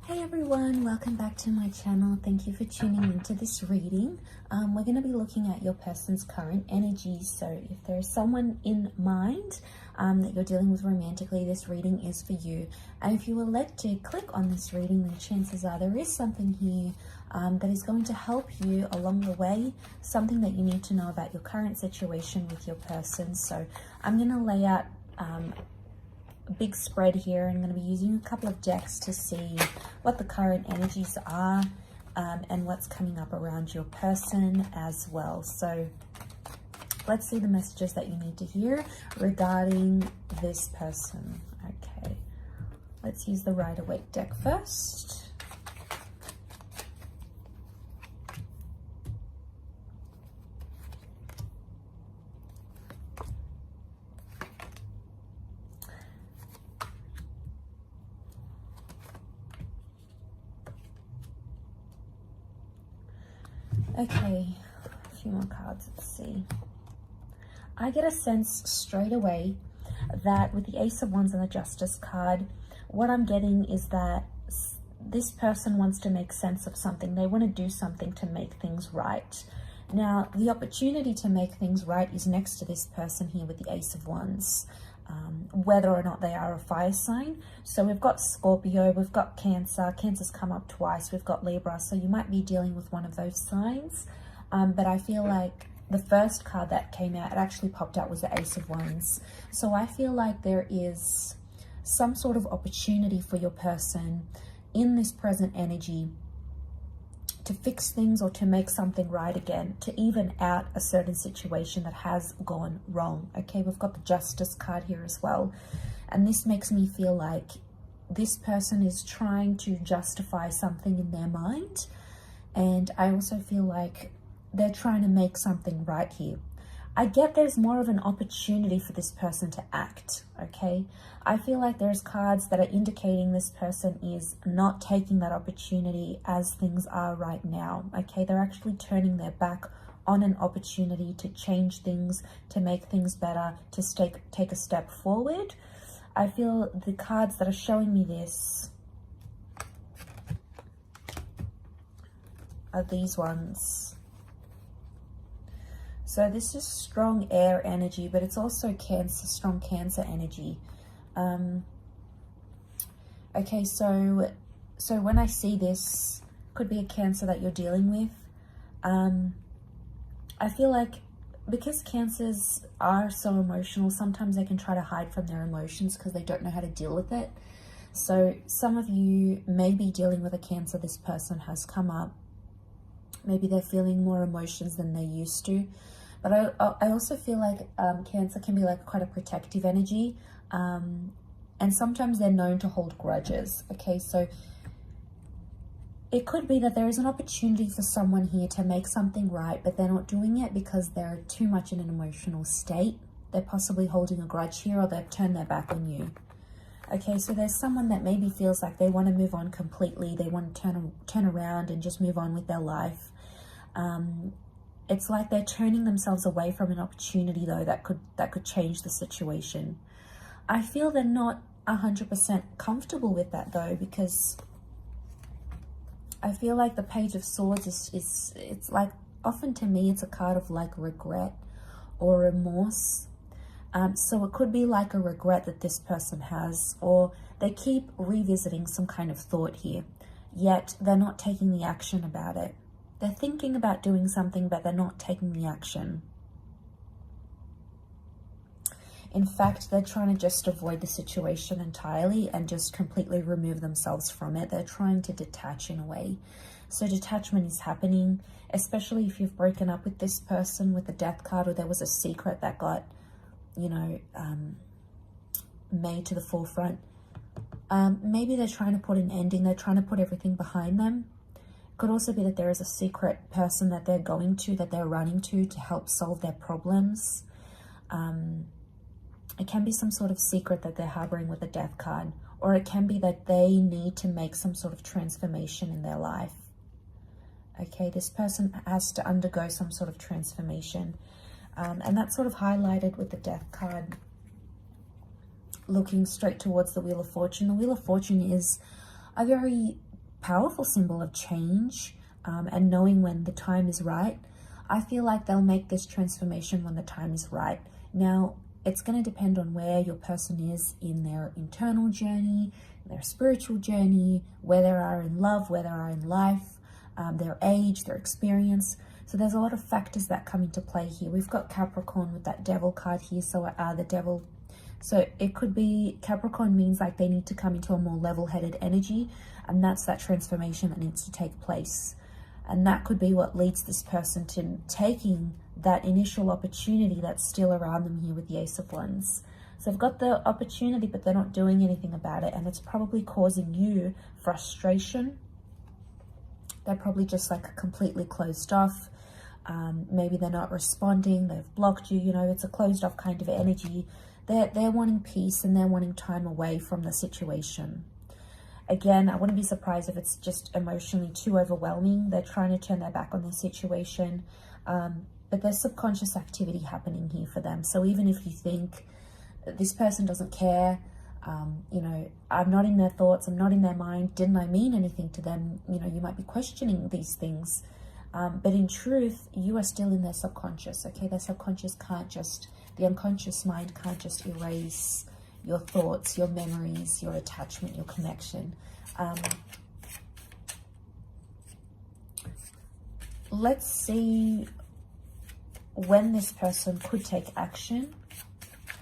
Hey everyone, welcome back to my channel. Thank you for tuning into this reading. We're going to be looking at your person's current energies. So if there's someone in mind that you're dealing with romantically, this reading is for you. And if you were led to click on this reading, then chances are there is something here that is going to help you along the way, something that you need to know about your current situation with your person. So I'm going to lay out a big spread here. I'm going to be using a couple of decks to see what the current energies are and what's coming up around your person as well. So let's see the messages that you need to hear regarding this person. Okay, let's use the Rider Waite deck first. Okay, a few more cards, let's see. I get a sense straight away that with the Ace of Wands and the Justice card, what I'm getting is that this person wants to make sense of something. They want to do something to make things right. Now, the opportunity to make things right is next to this person here with the Ace of Wands. Whether or not they are a fire sign. So we've got Scorpio, we've got Cancer. Cancer's come up twice. We've got Libra. So you might be dealing with one of those signs. But I feel like the first card that came out, it actually popped out, was the Ace of Wands. So I feel like there is some sort of opportunity for your person in this present energy to fix things or to make something right again, to even out a certain situation that has gone wrong. Okay, we've got the Justice card here as well. And this makes me feel like this person is trying to justify something in their mind. And I also feel like they're trying to make something right here. I get there's more of an opportunity for this person to act, okay? I feel like there's cards that are indicating this person is not taking that opportunity as things are right now, okay? They're actually turning their back on an opportunity to change things, to make things better, to take a step forward. I feel the cards that are showing me this are these ones. So this is strong air energy, but it's also Cancer, strong Cancer energy. Okay, so when I see this, could be a Cancer that you're dealing with. I feel like because Cancers are so emotional, sometimes they can try to hide from their emotions because they don't know how to deal with it. So some of you may be dealing with a Cancer. This person has come up. Maybe they're feeling more emotions than they used to. But I also feel like Cancer can be like quite a protective energy. And sometimes they're known to hold grudges. Okay, so it could be that there is an opportunity for someone here to make something right, but they're not doing it because they're too much in an emotional state. They're possibly holding a grudge here, or they've turned their back on you. Okay, so there's someone that maybe feels like they want to move on completely. They want to turn around and just move on with their life. It's like they're turning themselves away from an opportunity, though, that could change the situation. I feel they're not 100% comfortable with that, though, because I feel like the Page of Swords it's like, often to me, it's a card of like regret or remorse. So it could be like a regret that this person has, or they keep revisiting some kind of thought here, yet they're not taking the action about it. They're thinking about doing something, but they're not taking the action. In fact, they're trying to just avoid the situation entirely and just completely remove themselves from it. They're trying to detach in a way. So detachment is happening, especially if you've broken up with this person with the Death card, or there was a secret that got, you know, made to the forefront. Maybe they're trying to put an ending. They're trying to put everything behind them. Could also be that there is a secret person that they're going to, that they're running to help solve their problems. It can be some sort of secret that they're harboring with the Death card, or it can be that they need to make some sort of transformation in their life. Okay, this person has to undergo some sort of transformation. And that's sort of highlighted with the Death card. looking straight towards the Wheel of Fortune. The Wheel of Fortune is a very powerful symbol of change and knowing when the time is right. I feel like they'll make this transformation when the time is right. Now, it's going to depend on where your person is in their internal journey, their spiritual journey, where they are in love, where they are in life, their age, their experience. So there's a lot of factors that come into play here. We've got Capricorn with that Devil card here, so the Devil. So it could be, Capricorn means like they need to come into a more level-headed energy, and that's that transformation that needs to take place. And that could be what leads this person to taking that initial opportunity that's still around them here with the Ace of Wands. So they've got the opportunity, but they're not doing anything about it. And it's probably causing you frustration. They're probably just like completely closed off. Maybe they're not responding. They've blocked you. You know, it's a closed off kind of energy. They're wanting peace and they're wanting time away from the situation. Again, I wouldn't be surprised if it's just emotionally too overwhelming. They're trying to turn their back on the situation. But there's subconscious activity happening here for them. So even if you think this person doesn't care, you know, I'm not in their thoughts, I'm not in their mind, didn't I mean anything to them? You know, you might be questioning these things. But in truth, you are still in their subconscious, okay? Their subconscious can't just, the unconscious mind can't just erase your thoughts, your memories, your attachment, your connection. Let's see when this person could take action,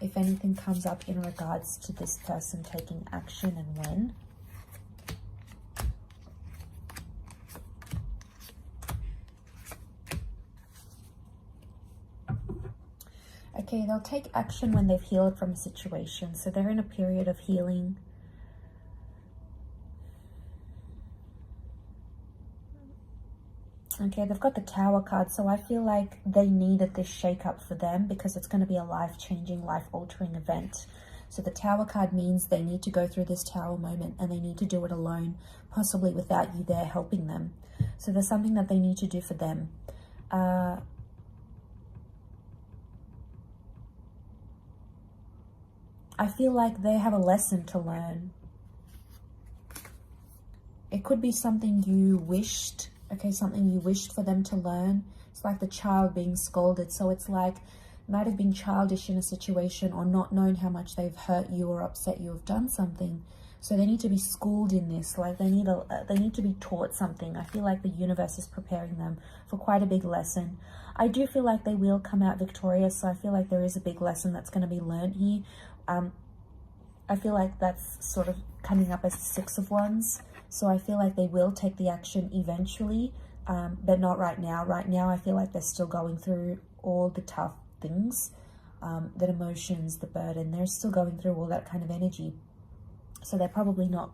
if anything comes up in regards to this person taking action and when. Okay, they'll take action when they've healed from a situation. So they're in a period of healing. Okay, they've got the Tower card. So I feel like they needed this shake-up for them because it's going to be a life-changing, life-altering event. So the Tower card means they need to go through this Tower moment and they need to do it alone, possibly without you there helping them. So there's something that they need to do for them. I feel like they have a lesson to learn. It could be something you wished, okay, something you wished for them to learn. It's like the child being scolded. So it's like, might have been childish in a situation or not known how much they've hurt you or upset you, have done something. So they need to be schooled in this. Like they need to be taught something. I feel like the universe is preparing them for quite a big lesson. I do feel like they will come out victorious. So I feel like there is a big lesson that's going to be learned here. I feel like that's sort of coming up as the Six of Wands. So I feel like they will take the action eventually, but not right now. Right now, I feel like they're still going through all the tough things, the emotions, the burden. They're still going through all that kind of energy. So they're probably not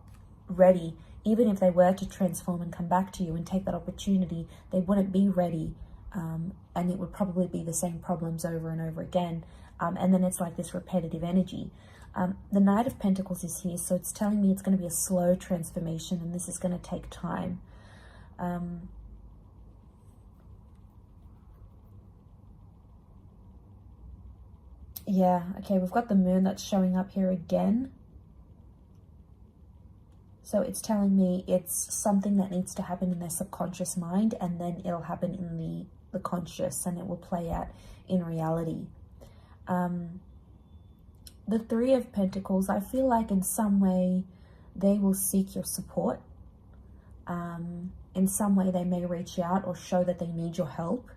ready. Even if they were to transform and come back to you and take that opportunity, they wouldn't be ready. And it would probably be the same problems over and over again. And then it's like this repetitive energy. The Knight of Pentacles is here, so it's telling me it's going to be a slow transformation and this is going to take time. Yeah, okay, we've got the Moon that's showing up here again. So it's telling me it's something that needs to happen in their subconscious mind and then it'll happen in the conscious and it will play out in reality. The Three of Pentacles, I feel like in some way they will seek your support. In some way they may reach out or show that they need your help.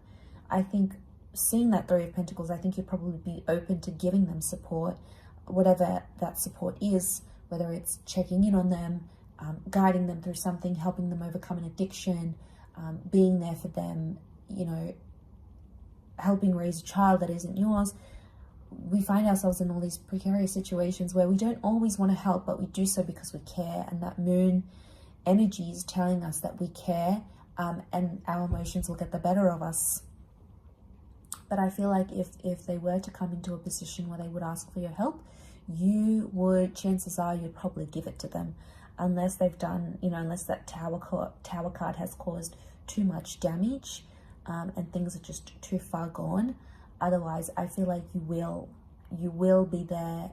I think seeing that Three of Pentacles, I think you'd probably be open to giving them support, whatever that support is, whether it's checking in on them, guiding them through something, helping them overcome an addiction, being there for them, you know, helping raise a child that isn't yours. We find ourselves in all these precarious situations where we don't always want to help, but we do so because we care. And that Moon energy is telling us that we care, and our emotions will get the better of us. But I feel like if they were to come into a position where they would ask for your help, you would, chances are you'd probably give it to them, unless they've done, you know, unless that Tower card has caused too much damage, and things are just too far gone. Otherwise, I feel like you will be there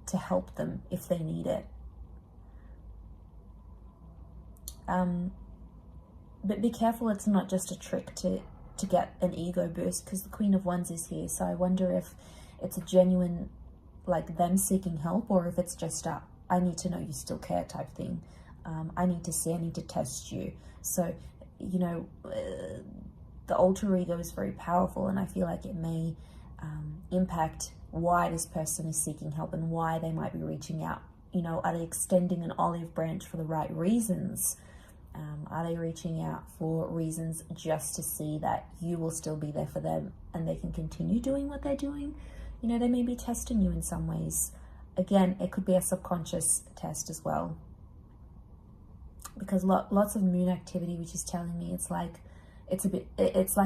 to help them if they need it. But be careful, it's not just a trick to get an ego boost, because the Queen of Wands is here. So I wonder if it's a genuine, like, them seeking help, or if it's just a I need to know you still care type thing. I need to see, I need to test you. So, you know, the alter ego is very powerful, and I feel like it may impact why this person is seeking help and why they might be reaching out. You know, are they extending an olive branch for the right reasons? Are they reaching out for reasons just to see that you will still be there for them and they can continue doing what they're doing? You know, they may be testing you in some ways. Again, it could be a subconscious test as well, because lots of moon activity, which is telling me it's like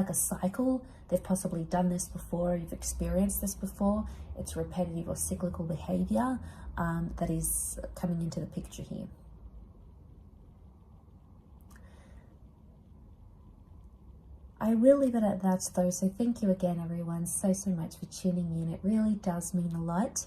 a cycle. They've possibly done this before, you've experienced this before. It's repetitive or cyclical behavior that is coming into the picture here. I will leave it at that though, so thank you again everyone so much for tuning in. It really does mean a lot.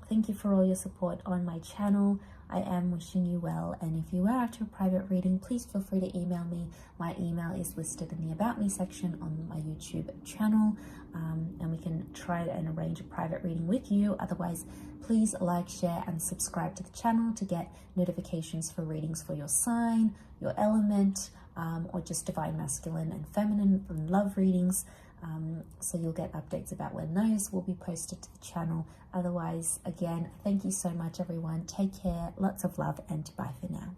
Thank you for all your support on my channel. I am wishing you well, and if you are after a private reading, please feel free to email me. My email is listed in the About Me section on my YouTube channel, and we can try and arrange a private reading with you. Otherwise, please like, share, and subscribe to the channel to get notifications for readings for your sign, your element, or just divine masculine and feminine and love readings. So you'll get updates about when those will be posted to the channel. Otherwise, again, thank you so much everyone. Take care, lots of love, and bye for now.